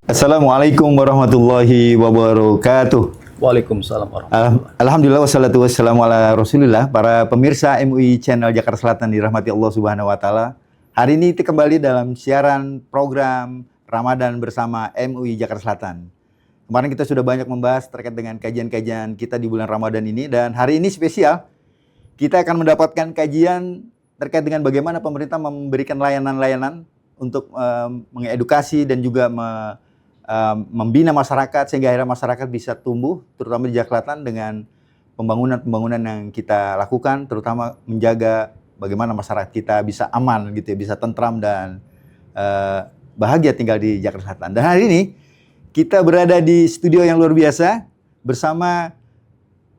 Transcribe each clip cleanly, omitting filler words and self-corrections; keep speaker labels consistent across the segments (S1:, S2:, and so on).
S1: Assalamualaikum warahmatullahi wabarakatuh.
S2: Waalaikumsalam warahmatullahi wabarakatuh.
S1: Alhamdulillah wassalatu wassalamu ala Rasulillah. Para pemirsa MUI Channel Jakarta Selatan dirahmati Allah Subhanahu wa taala. Hari ini kita kembali dalam siaran program Ramadan bersama MUI Jakarta Selatan. Kemarin kita sudah banyak membahas terkait dengan kajian-kajian kita di bulan Ramadan ini, dan hari ini spesial. Kita akan mendapatkan kajian terkait dengan bagaimana pemerintah memberikan layanan-layanan untuk mengedukasi dan juga membina masyarakat sehingga akhirnya masyarakat bisa tumbuh, terutama di Jakarta Selatan dengan pembangunan-pembangunan yang kita lakukan, terutama menjaga bagaimana masyarakat kita bisa aman gitu ya, bisa tentram dan bahagia tinggal di Jakarta Selatan. Dan hari ini kita berada di studio yang luar biasa bersama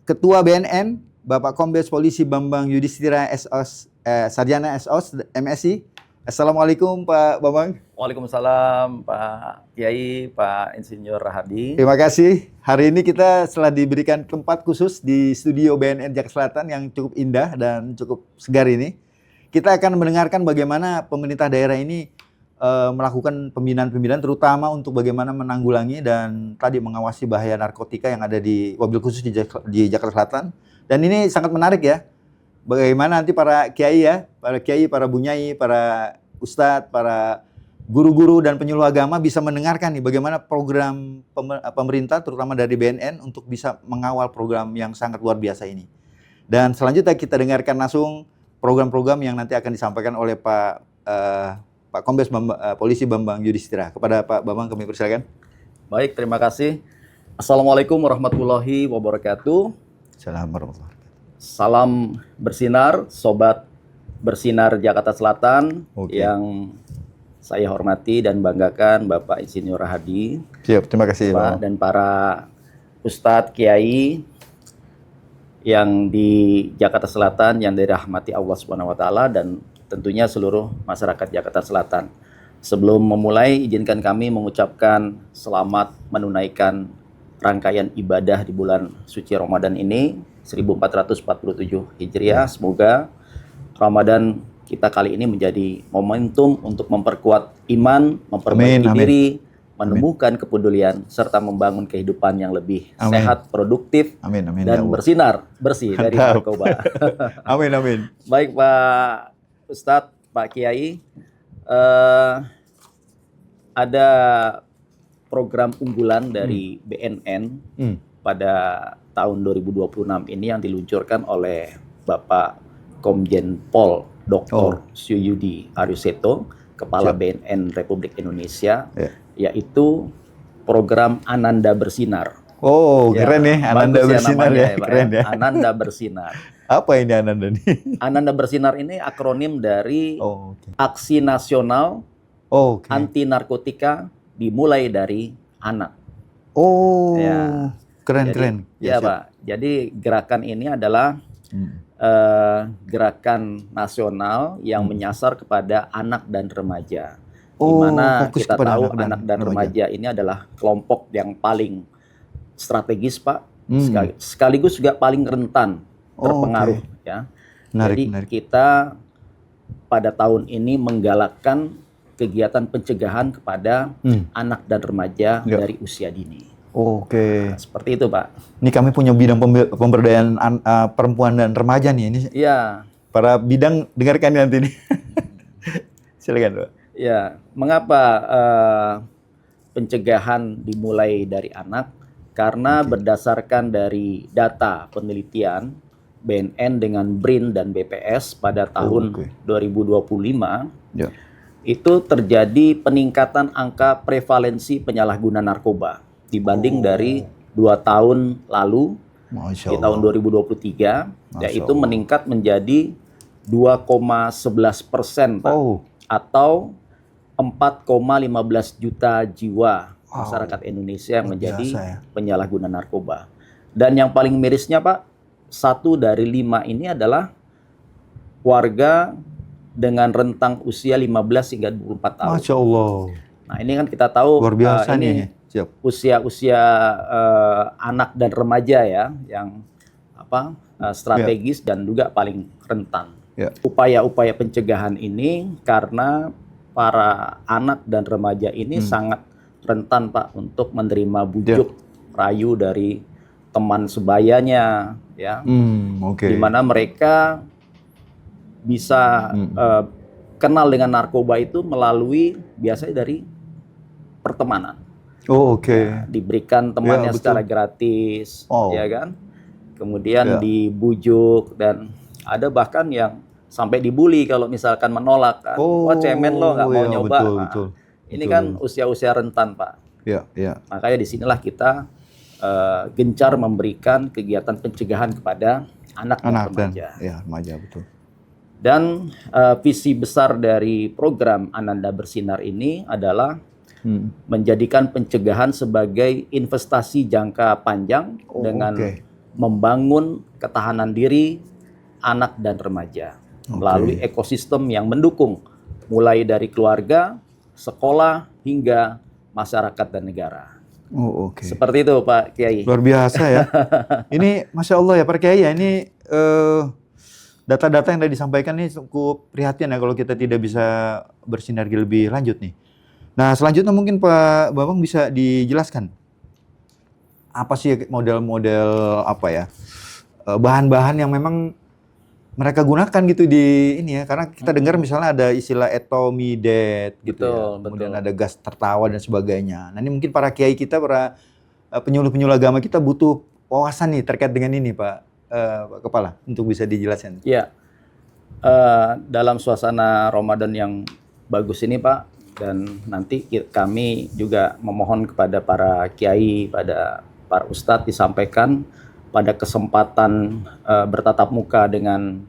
S1: Ketua BNN Bapak Kombes Polisi Bambang Yudhistira SOS, Sarjana SOS MSI. Assalamualaikum Pak Bambang.
S2: Waalaikumsalam Pak Kiai, Pak Insinyur Rahadi.
S1: Terima kasih. Hari ini kita telah diberikan tempat khusus di studio BNN Jakarta Selatan yang cukup indah dan cukup segar ini. Kita akan mendengarkan bagaimana pemerintah daerah ini melakukan pembinaan-pembinaan terutama untuk bagaimana menanggulangi dan tadi mengawasi bahaya narkotika yang ada di wabil khusus di Jakarta Selatan. Dan ini sangat menarik ya. Bagaimana nanti para kiai ya, para bunyai, para ustadz, para guru-guru dan penyuluh agama bisa mendengarkan nih bagaimana program pemerintah terutama dari BNN untuk bisa mengawal program yang sangat luar biasa ini. Dan selanjutnya kita dengarkan langsung program-program yang nanti akan disampaikan oleh Pak Kombes Polisi Bambang Yudhistira. Kepada Pak Bambang kami persilakan.
S2: Baik, terima kasih. Assalamualaikum warahmatullahi wabarakatuh.
S1: Assalamualaikum.
S2: Salam bersinar, sobat bersinar Jakarta Selatan yang saya hormati dan banggakan Bapak Insinyur Rahadi.
S1: Siap, terima kasih Pak.
S2: Dan para Ustadz, Kiai yang di Jakarta Selatan yang dirahmati Allah Subhanahu wa taala dan tentunya seluruh masyarakat Jakarta Selatan. Sebelum memulai, izinkan kami mengucapkan selamat menunaikan rangkaian ibadah di bulan suci Ramadan ini 1447 Hijriah. Semoga Ramadan kita kali ini menjadi momentum untuk memperkuat iman, memperbaiki diri, menumbuhkan kepedulian serta membangun kehidupan yang lebih sehat, produktif, dan bersinar bersih dari narkoba.
S1: Amin.
S2: Baik Pak Ustadz, Pak Kiai, ada program unggulan dari BNN pada tahun 2026 ini yang diluncurkan oleh Bapak Komjen Pol Dr. Suyudi Ariseto, Kepala BNN Republik Indonesia, yaitu program Ananda Bersinar.
S1: Oh, keren nih, Ananda Bersinar ya, keren ya.
S2: Ananda Bersinar.
S1: Apa ini Ananda nih?
S2: Ananda Bersinar ini akronim dari Aksi Nasional Anti Narkotika Dimulai dari Anak.
S1: Keren.
S2: Ya Pak, jadi gerakan ini adalah gerakan nasional yang menyasar kepada anak dan remaja. Di mana kita tahu anak dan remaja ini adalah kelompok yang paling strategis Pak, sekaligus juga paling rentan terpengaruh ya. Jadi kita pada tahun ini menggalakkan kegiatan pencegahan kepada anak dan remaja dari usia dini. Nah, seperti itu Pak.
S1: Ini kami punya bidang pemberdayaan perempuan dan remaja nih. Ini para bidang dengarkan nanti nih. Silakan Pak.
S2: Ya, mengapa pencegahan dimulai dari anak? Karena berdasarkan dari data penelitian BNN dengan BRIN dan BPS pada tahun 2025, itu terjadi peningkatan angka prevalensi penyalahguna narkoba dibanding dari 2 tahun lalu. Di tahun 2023, yaitu meningkat menjadi 2,11%, Pak, atau 4,15 juta jiwa masyarakat Indonesia yang menjadi penyalahguna narkoba. Dan yang paling mirisnya Pak, 1 dari 5 ini adalah warga dengan rentang usia 15 hingga 24 tahun.
S1: Masya Allah.
S2: Nah ini kan kita tahu
S1: luar biasa
S2: ini usia-usia anak dan remaja ya, yang strategis dan juga paling rentan.
S1: Ya.
S2: upaya-upaya pencegahan ini karena para anak dan remaja ini sangat rentan Pak untuk menerima bujuk rayu dari teman sebayanya, ya, di mana mereka bisa kenal dengan narkoba itu melalui biasanya dari pertemanan.
S1: Oh, oke.
S2: Ya, diberikan temannya
S1: Ya,
S2: secara gratis,
S1: Oh.
S2: ya kan? Kemudian
S1: Ya.
S2: dibujuk dan ada bahkan yang sampai dibully kalau misalkan menolak kan.
S1: Oh,
S2: Wah, cemen lo nggak mau
S1: ya,
S2: nyoba.
S1: betul,
S2: Nah,
S1: betul,
S2: ini
S1: betul.
S2: kan usia-usia rentan, Pak.
S1: Ya, ya.
S2: Makanya disinilah kita gencar memberikan kegiatan pencegahan kepada anak dan remaja.
S1: Ya, remaja, betul.
S2: Dan visi besar dari program Ananda Bersinar ini adalah menjadikan pencegahan sebagai investasi jangka panjang dengan membangun ketahanan diri anak dan remaja melalui ekosistem yang mendukung mulai dari keluarga, sekolah, hingga masyarakat dan negara.
S1: Oh, oke.
S2: Seperti itu Pak Kiai.
S1: Luar biasa ya. Ini Masya Allah ya Pak Kiai ya, ini data-data yang tadi disampaikan ini cukup prihatin ya kalau kita tidak bisa bersinergi lebih lanjut nih. Nah, selanjutnya mungkin Pak Bambang bisa dijelaskan apa sih model-model apa ya, bahan-bahan yang memang mereka gunakan gitu di ini ya, karena kita dengar misalnya ada istilah etomidat gitu ya, kemudian ada gas tertawa dan sebagainya. Nah, ini mungkin para kiai kita, para penyuluh-penyuluh agama kita butuh wawasan nih terkait dengan ini Pak Kepala, untuk bisa dijelaskan.
S2: Ya, dalam suasana Ramadan yang bagus ini Pak, dan nanti kami juga memohon kepada para kiai, pada para ustadz disampaikan pada kesempatan bertatap muka dengan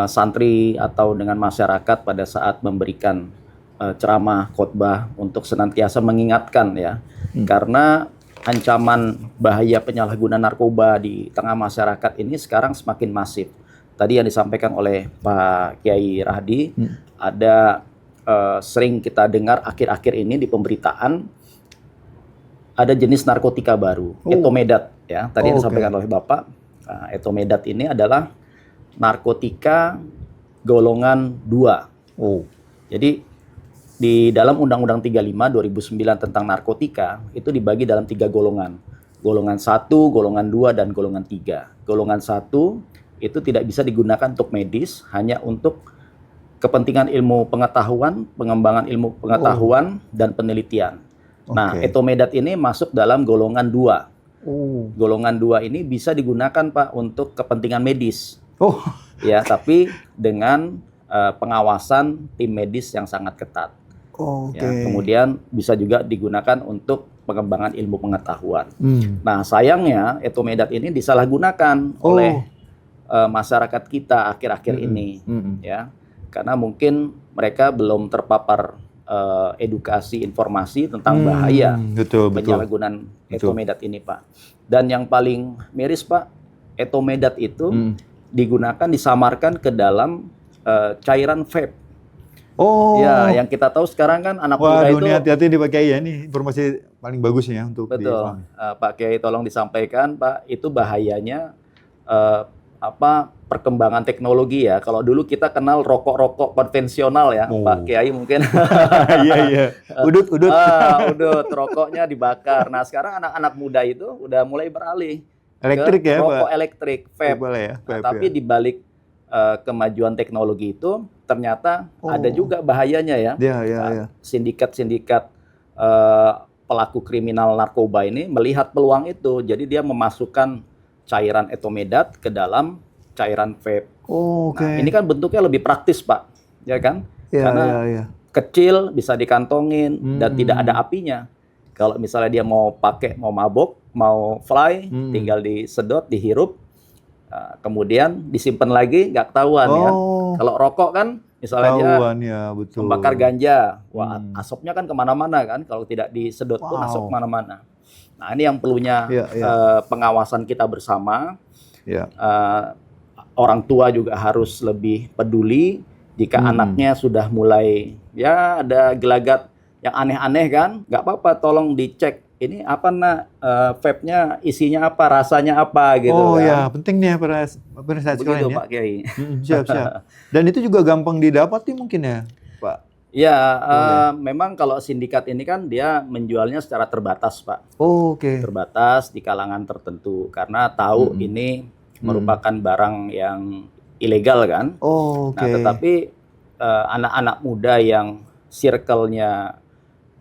S2: santri atau dengan masyarakat pada saat memberikan ceramah khotbah untuk senantiasa mengingatkan ya, karena ancaman bahaya penyalahgunaan narkoba di tengah masyarakat ini sekarang semakin masif. Tadi yang disampaikan oleh Pak Kiai Rahdi, ada sering kita dengar akhir-akhir ini di pemberitaan ada jenis narkotika baru, etomedat ya. Tadi yang disampaikan oleh Bapak, etomedat ini adalah narkotika golongan 2. Jadi di dalam Undang-Undang 35 2009 tentang narkotika itu dibagi dalam 3 golongan. Golongan 1, golongan 2, dan golongan 3. Golongan 1 itu tidak bisa digunakan untuk medis, hanya untuk kepentingan ilmu pengetahuan, pengembangan ilmu pengetahuan, dan penelitian. Nah, etomedat ini masuk dalam golongan 2. Golongan 2 ini bisa digunakan Pak untuk kepentingan medis. Ya, tapi dengan pengawasan tim medis yang sangat ketat. Ya, kemudian bisa juga digunakan untuk pengembangan ilmu pengetahuan. Nah, sayangnya etomedat ini disalahgunakan oleh masyarakat kita akhir-akhir ini, ya, karena mungkin mereka belum terpapar edukasi informasi tentang bahaya penyalahgunaan etomedat ini Pak. Dan yang paling miris Pak, etomedat itu digunakan, disamarkan ke dalam cairan vape. Ya, yang kita tahu sekarang kan anak muda itu.
S1: Hati-hati nih Pak Kiai ya, ini informasi paling bagus ya untuk
S2: betul. Pak Kiai tolong disampaikan Pak, itu bahayanya perkembangan teknologi ya. Kalau dulu kita kenal rokok-rokok konvensional ya, Pak Kiai mungkin.
S1: Iya. Udut.
S2: Udut, rokoknya dibakar. Nah, sekarang anak-anak muda itu udah mulai beralih
S1: elektrik ya,
S2: rokok
S1: Pak.
S2: Elektrik, vape.
S1: Ya, vape.
S2: Tapi di balik kemajuan teknologi itu ternyata ada juga bahayanya ya.
S1: Iya.
S2: Sindikat-sindikat pelaku kriminal narkoba ini melihat peluang itu, jadi dia memasukkan cairan etomedat ke dalam cairan vape. Nah, ini kan bentuknya lebih praktis Pak, ya kan? Karena kecil, bisa dikantongin, dan tidak ada apinya. Kalau misalnya dia mau pakai, mau mabok, mau fly, tinggal disedot, dihirup, kemudian disimpan lagi, nggak ketahuan ya. Kalau rokok kan, misalnya dia membakar ganja, wah asapnya kan kemana-mana kan, kalau tidak disedot pun asap kemana-mana. Nah, ini yang perlunya pengawasan kita bersama. Orang tua juga harus lebih peduli jika anaknya sudah mulai ya ada gelagat yang aneh-aneh kan, nggak apa-apa, tolong dicek ini apa nak, vape-nya isinya apa, rasanya apa gitu
S1: Oh
S2: kan.
S1: ya, penting nih ya para pemirsa
S2: Begitu
S1: sekalian ya.
S2: Pak Kiai.
S1: Siap, siap. Dan itu juga gampang didapati mungkin ya, Pak.
S2: Ya,
S1: Boleh.
S2: memang kalau sindikat ini kan dia menjualnya secara terbatas, Pak.
S1: Oh, oke.
S2: Terbatas di kalangan tertentu karena tahu ini merupakan barang yang ilegal kan.
S1: Oh,
S2: Nah,
S1: oke.
S2: tetapi anak-anak muda yang circle-nya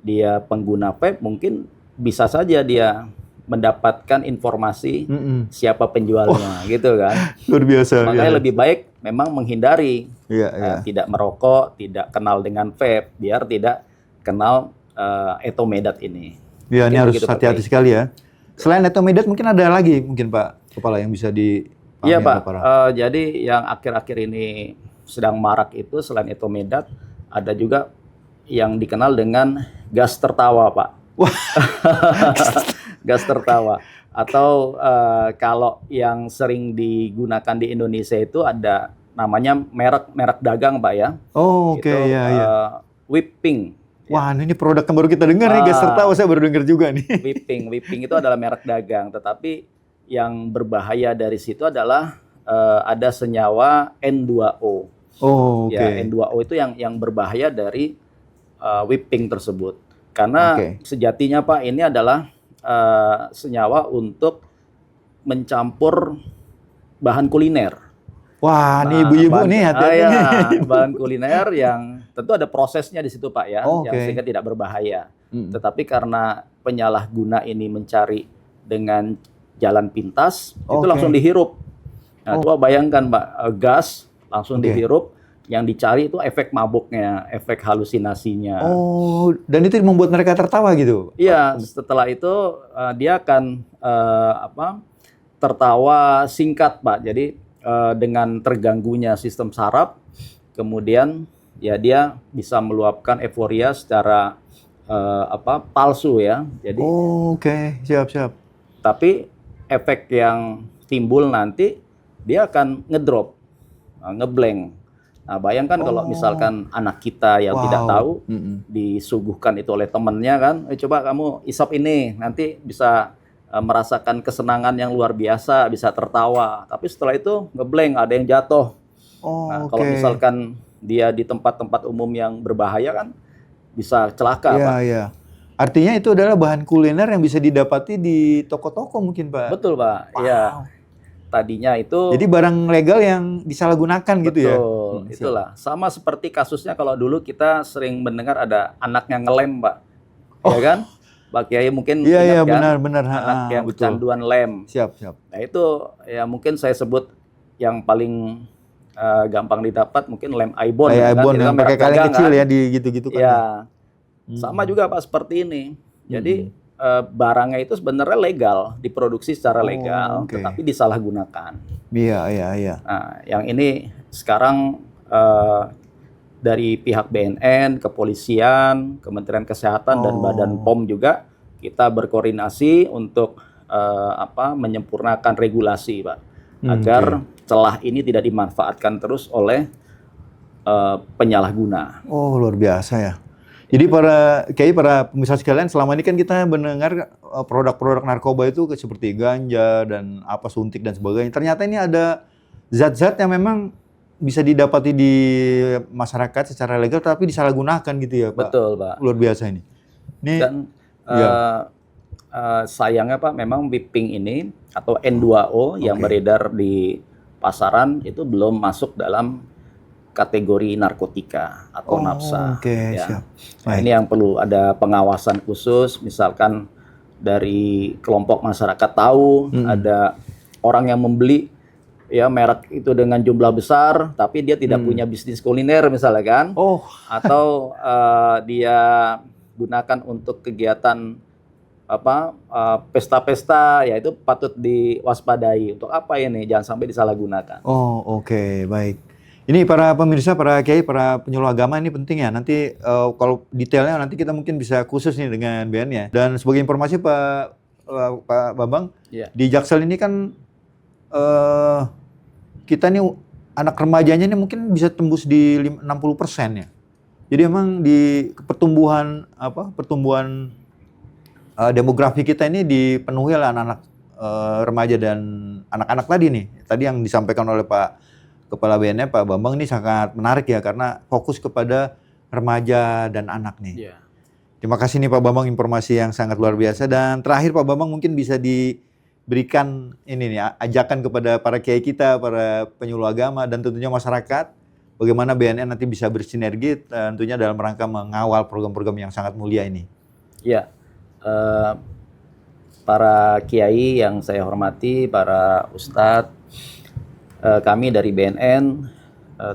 S2: dia pengguna vape mungkin bisa saja dia mendapatkan informasi siapa penjualnya gitu kan.
S1: Luar biasa.
S2: Makanya
S1: ya.
S2: lebih baik memang menghindari
S1: Iya, iya.
S2: tidak merokok, tidak kenal dengan vape, biar tidak kenal etomedat ini.
S1: Iya, ini
S2: Mungkin
S1: harus
S2: begitu, Pak
S1: hati-hati
S2: Kiai.
S1: sekali ya. Selain etomedat mungkin ada lagi mungkin Pak Kepala yang bisa dipahami
S2: Iya
S1: oleh
S2: Pak,
S1: para.
S2: jadi yang akhir-akhir ini sedang marak itu selain etomedat, ada juga yang dikenal dengan gas tertawa Pak.
S1: Wah.
S2: Gas tertawa. Atau kalau yang sering digunakan di Indonesia itu ada namanya merek dagang Pak ya.
S1: Oh, oke,
S2: Itu
S1: ya, ya.
S2: Whipping.
S1: Wah, ini produk yang baru kita dengar nih, gas tertawa saya baru dengar juga nih.
S2: Whipping itu adalah merek dagang, tetapi yang berbahaya dari situ adalah ada senyawa N2O.
S1: Oh, oke.
S2: Ya, N2O itu yang berbahaya dari whipping tersebut. Karena sejatinya Pak ini adalah senyawa untuk mencampur bahan kuliner.
S1: Wah, nih ibu-ibu nih hati-hati nih.
S2: Bahan kuliner yang tentu ada prosesnya di situ Pak ya,
S1: Oh,
S2: yang
S1: oke.
S2: sehingga tidak berbahaya. Tetapi karena penyalahguna ini mencari dengan jalan pintas, itu
S1: Oke.
S2: langsung dihirup. Nah, coba bayangkan Pak, gas langsung
S1: Oke.
S2: dihirup, yang dicari itu efek mabuknya, efek halusinasinya.
S1: Oh, dan itu membuat mereka tertawa gitu.
S2: Iya, setelah itu dia akan tertawa singkat Pak. Jadi dengan terganggunya sistem saraf, kemudian ya dia bisa meluapkan euforia secara palsu ya. Jadi
S1: Oh, oke. Siap.
S2: tapi efek yang timbul nanti dia akan ngedrop, ngeblank. Nah, bayangkan kalau misalkan anak kita yang tidak tahu disuguhkan itu oleh temennya kan, coba kamu isap ini, nanti bisa merasakan kesenangan yang luar biasa, bisa tertawa. Tapi setelah itu ngeblank, ada yang jatuh.
S1: Oh,
S2: Nah,
S1: oke.
S2: kalau misalkan dia di tempat-tempat umum yang berbahaya kan bisa celaka,
S1: Iya,
S2: Pak.
S1: iya. Artinya itu adalah bahan kuliner yang bisa didapati di toko-toko mungkin, Pak.
S2: Betul, Pak. Iya. Tadinya itu
S1: Jadi barang legal yang disalahgunakan gitu ya.
S2: betul, itulah. Sama seperti kasusnya kalau dulu kita sering mendengar ada anak yang ngelem, Pak. Ya kan? Pak Kiai mungkin
S1: Iya,
S2: ingat kan?
S1: benar.
S2: Anak yang
S1: betul.
S2: kecanduan lem.
S1: Siap.
S2: Nah, itu ya mungkin saya sebut yang paling gampang didapat mungkin lem Aibon.
S1: Kayak Ibon
S2: Itu
S1: yang
S2: kan
S1: pakai
S2: merek
S1: kaleng
S2: dagang,
S1: kecil
S2: kan?
S1: ya di gitu-gitu kan.
S2: Ya. Sama juga Pak seperti ini. Jadi barangnya itu sebenarnya legal, diproduksi secara legal,
S1: oke.
S2: tetapi disalahgunakan.
S1: Iya.
S2: Nah, yang ini sekarang dari pihak BNN, kepolisian, Kementerian Kesehatan dan Badan POM juga kita berkoordinasi untuk menyempurnakan regulasi, Pak, agar celah ini tidak dimanfaatkan terus oleh penyalahguna.
S1: Oh, luar biasa ya. Jadi para pemirsa sekalian, selama ini kan kita mendengar produk-produk narkoba itu seperti ganja dan apa suntik dan sebagainya. Ternyata ini ada zat-zat yang memang bisa didapati di masyarakat secara legal tapi disalahgunakan gitu ya, Pak.
S2: Betul, Pak.
S1: Luar biasa ini.
S2: Dan sayangnya Pak, memang whipping ini atau N2O yang beredar di pasaran itu belum masuk dalam kategori narkotika atau nafsa.
S1: Siap.
S2: Nah, ini yang perlu ada pengawasan khusus, misalkan dari kelompok masyarakat tahu ada orang yang membeli ya merek itu dengan jumlah besar, tapi dia tidak punya bisnis kuliner misalnya kan, atau dia gunakan untuk kegiatan pesta-pesta, ya itu patut diwaspadai. Untuk apa ini? Jangan sampai disalahgunakan.
S1: Oh, oke, baik. Ini para pemirsa, para kiai, para penyuluh agama ini penting ya. Nanti kalau detailnya nanti kita mungkin bisa khusus nih dengan BN ya. Dan sebagai informasi Pak Bambang, di Jaksel ini kan kita nih anak remajanya ini mungkin bisa tembus di 60% ya. Jadi emang di pertumbuhan demografi kita ini dipenuhi oleh anak-anak remaja dan anak-anak tadi nih. Tadi yang disampaikan oleh Pak Kepala BNN, Pak Bambang, ini sangat menarik ya, karena fokus kepada remaja dan anak nih.
S2: Iya.
S1: Terima kasih nih Pak Bambang, informasi yang sangat luar biasa. Dan terakhir Pak Bambang, mungkin bisa diberikan ini nih ajakan kepada para kiai kita, para penyuluh agama, dan tentunya masyarakat, bagaimana BNN nanti bisa bersinergi tentunya dalam rangka mengawal program-program yang sangat mulia ini.
S2: Ya, para kiai yang saya hormati, para ustadz, kami dari BNN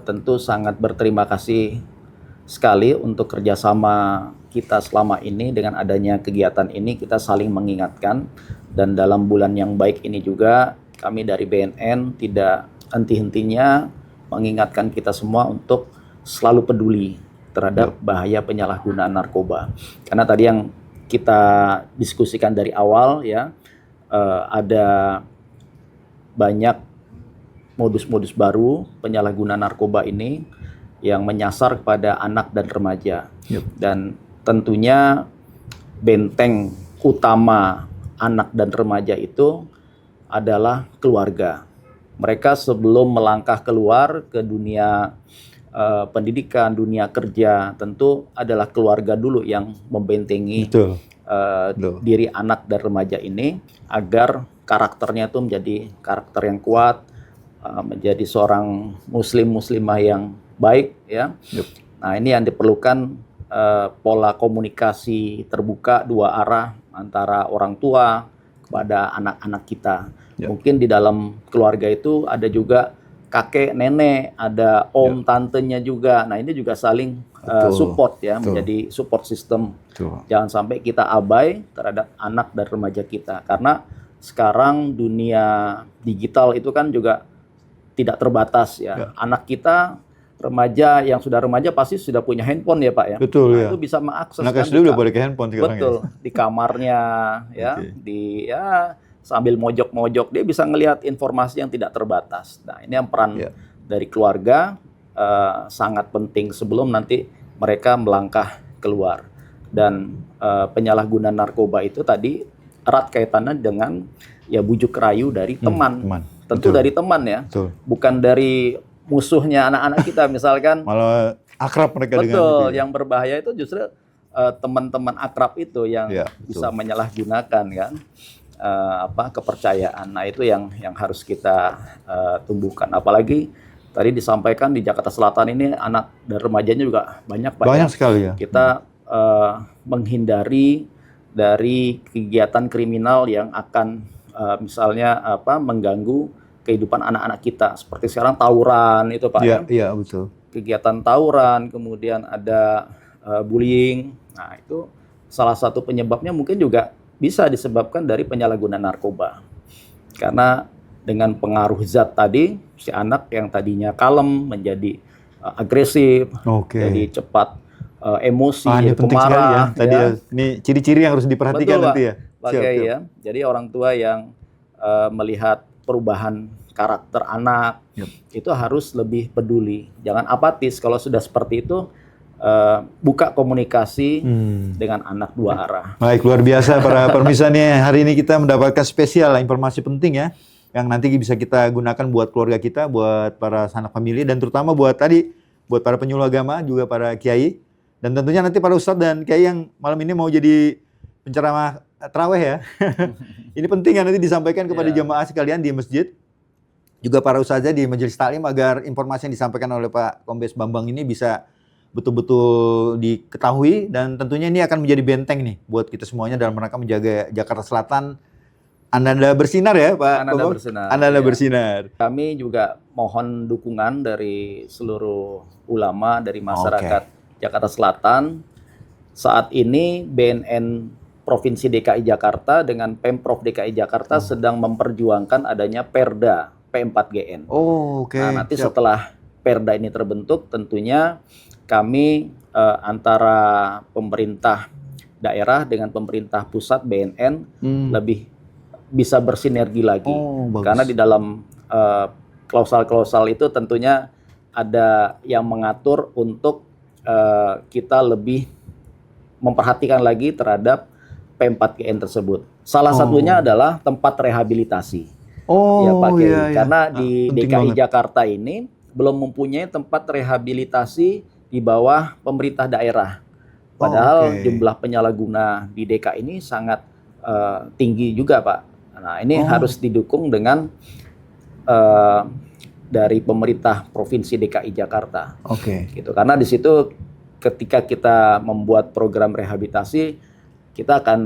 S2: tentu sangat berterima kasih sekali untuk kerjasama kita selama ini. Dengan adanya kegiatan ini kita saling mengingatkan, dan dalam bulan yang baik ini juga kami dari BNN tidak henti-hentinya mengingatkan kita semua untuk selalu peduli terhadap bahaya penyalahgunaan narkoba. Karena tadi yang kita diskusikan dari awal ya, ada banyak modus-modus baru penyalahgunaan narkoba ini yang menyasar kepada anak dan remaja. Dan tentunya benteng utama anak dan remaja itu adalah keluarga. Mereka sebelum melangkah keluar ke dunia pendidikan, dunia kerja, tentu adalah keluarga dulu yang membentengi diri anak dan remaja ini agar karakternya itu menjadi karakter yang kuat, menjadi seorang muslimah yang baik ya. Nah, ini yang diperlukan, pola komunikasi terbuka dua arah antara orang tua kepada anak-anak kita. Mungkin di dalam keluarga itu ada juga kakek, nenek, ada om, tantenya juga. Nah, ini juga saling support ya, menjadi support system. Jangan sampai kita abai terhadap anak dan remaja kita, karena sekarang dunia digital itu kan juga tidak terbatas ya. Anak kita remaja yang sudah remaja pasti sudah punya handphone ya Pak ya.
S1: Betul,
S2: nah, itu bisa mengakses.
S1: Anak
S2: kan
S1: SD udah boleh ke handphone sekarang.
S2: Betul, di kamarnya ya, di sambil mojok-mojok dia bisa ngelihat informasi yang tidak terbatas. Nah, ini yang peran dari keluarga sangat penting sebelum nanti mereka melangkah keluar. Dan penyalahgunaan narkoba itu tadi erat kaitannya dengan ya bujuk rayu dari teman. Tentu dari teman ya, bukan dari musuhnya anak-anak kita misalkan.
S1: Malah akrab mereka dengan itu.
S2: Betul, yang berbahaya itu justru teman-teman akrab itu yang bisa menyalahgunakan kan kepercayaan. Nah, itu yang harus kita tumbuhkan. Apalagi tadi disampaikan di Jakarta Selatan ini anak dan remajanya juga banyak Pak.
S1: Banyak sekali ya.
S2: Kita menghindari dari kegiatan kriminal yang akan misalnya mengganggu kehidupan anak-anak kita, seperti sekarang tawuran itu Pak.
S1: Iya, betul.
S2: Kegiatan tawuran, kemudian ada bullying. Nah, itu salah satu penyebabnya mungkin juga bisa disebabkan dari penyalahgunaan narkoba. Karena dengan pengaruh zat tadi, si anak yang tadinya kalem menjadi agresif, jadi cepat emosi,
S1: ini penting
S2: pemarah.
S1: Ya. Tadi ini ciri-ciri yang harus diperhatikan.
S2: Betul,
S1: nanti ya.
S2: Ya. Jadi orang tua yang melihat perubahan karakter anak itu harus lebih peduli. Jangan apatis. Kalau sudah seperti itu, buka komunikasi dengan anak dua arah.
S1: Baik, luar biasa para pemirsa nih. Hari ini kita mendapatkan spesial informasi penting ya, yang nanti bisa kita gunakan buat keluarga kita, buat para sanak famili, dan terutama buat para penyuluh agama, juga para kiai, dan tentunya nanti para ustadz dan kiai yang malam ini mau jadi penceramah tarawih ya. Ini penting ya, nanti disampaikan kepada jamaah sekalian di masjid, juga para ustazah di majelis taklim, agar informasi yang disampaikan oleh Pak Kombes Bambang ini bisa betul-betul diketahui, dan tentunya ini akan menjadi benteng nih buat kita semuanya dalam rangka menjaga Jakarta Selatan. Anda bersinar ya Pak. Anda bersinar.
S2: Kami juga mohon dukungan dari seluruh ulama, dari masyarakat Jakarta Selatan. Saat ini BNN Provinsi DKI Jakarta dengan Pemprov DKI Jakarta sedang memperjuangkan adanya Perda P4GN. Nah, nanti setelah Perda ini terbentuk, tentunya kami antara pemerintah daerah dengan pemerintah pusat BNN lebih bisa bersinergi lagi. Karena di dalam klausal-klausal itu tentunya ada yang mengatur untuk kita lebih memperhatikan lagi terhadap P4GN tersebut. Salah satunya adalah tempat rehabilitasi.
S1: Oh,
S2: Ya Pak Kiai,
S1: iya, iya.
S2: karena
S1: Ah,
S2: di
S1: penting
S2: DKI
S1: banget.
S2: Jakarta ini belum mempunyai tempat rehabilitasi di bawah pemerintah daerah.
S1: Oh,
S2: Padahal
S1: oke.
S2: jumlah penyalahguna di DKI ini sangat tinggi juga Pak. Nah ini
S1: Oh,
S2: harus didukung dengan eh, dari pemerintah Provinsi DKI Jakarta.
S1: oke.
S2: Gitu. Karena di situ ketika kita membuat program rehabilitasi, kita akan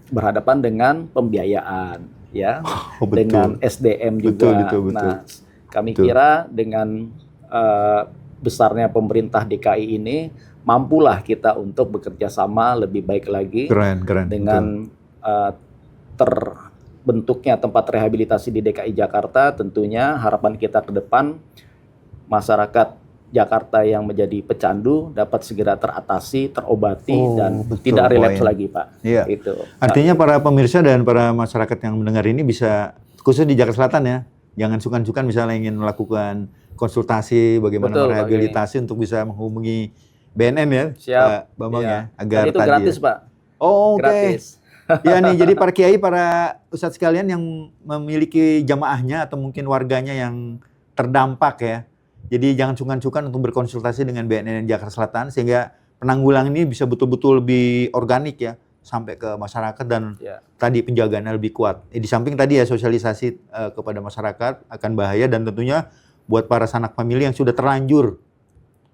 S2: berhadapan dengan pembiayaan, ya,
S1: Oh,
S2: dengan
S1: betul.
S2: SDM
S1: Betul,
S2: juga.
S1: betul, betul.
S2: Nah, kami
S1: Betul.
S2: kira dengan besarnya pemerintah DKI ini, mampulah kita untuk bekerja sama lebih baik lagi
S1: Keren, keren. Betul.
S2: dengan terbentuknya tempat rehabilitasi di DKI Jakarta. Tentunya harapan kita ke depan masyarakat Jakarta yang menjadi pecandu dapat segera teratasi, terobati dan
S1: betul,
S2: tidak relapse
S1: poin.
S2: lagi, Pak.
S1: Iya.
S2: Itu.
S1: Artinya para pemirsa dan para masyarakat yang mendengar ini bisa, khusus di Jakarta Selatan ya, jangan sungkan-sungkan misalnya ingin melakukan konsultasi bagaimana
S2: Betul, Pak
S1: merehabilitasi untuk bisa menghubungi BNN ya,
S2: Siap.
S1: Pak Bambang
S2: Iya.
S1: ya, agar
S2: Dan itu
S1: tadi
S2: gratis,
S1: ya.
S2: Pak.
S1: Oh, oke.
S2: Gratis.
S1: Ya nih, jadi para kiai, para ustadz sekalian yang memiliki jamaahnya atau mungkin warganya yang terdampak ya. Jadi jangan sungkan-sungkan untuk berkonsultasi dengan BNN Jakarta Selatan sehingga penanggulangan ini bisa betul-betul lebih organik ya sampai ke masyarakat dan
S2: Ya.
S1: tadi penjagaannya lebih kuat. Di samping tadi ya sosialisasi kepada masyarakat akan bahaya dan tentunya buat para sanak famili yang sudah terlanjur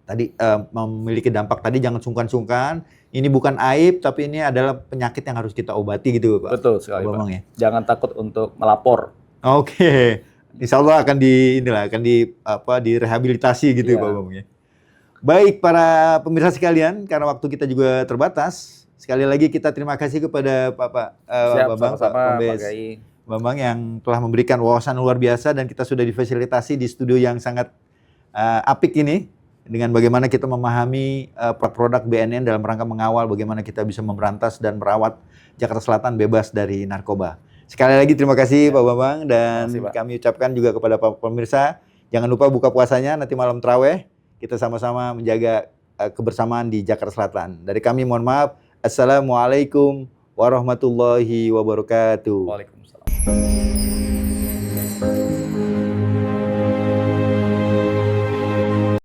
S1: tadi memiliki dampak tadi jangan sungkan-sungkan. Ini bukan aib tapi ini adalah penyakit yang harus kita obati gitu Pak.
S2: Betul sekali,
S1: Pak Bambang
S2: Pak.
S1: ya.
S2: Jangan takut untuk melapor.
S1: Oke. Insya Allah akan direhabilitasi gitu ya
S2: Iya.
S1: Pak Bambang ya. Baik para pemirsa sekalian, karena waktu kita juga terbatas, sekali lagi kita terima kasih kepada
S2: Siap,
S1: Bambang, Pak
S2: sama-sama, Pak
S1: Kombes
S2: Gai.
S1: Bambang yang telah memberikan wawasan luar biasa dan kita sudah difasilitasi di studio yang sangat apik ini dengan bagaimana kita memahami produk BNN dalam rangka mengawal bagaimana kita bisa memberantas dan merawat Jakarta Selatan bebas dari narkoba. Sekali lagi terima kasih Pak Bambang dan
S2: Terima kasih, Pak.
S1: kami ucapkan juga kepada pemirsa jangan lupa buka puasanya nanti malam taraweh kita sama-sama menjaga kebersamaan di Jakarta Selatan. Dari kami mohon maaf. Assalamualaikum warahmatullahi wabarakatuh.
S2: Waalaikumsalam.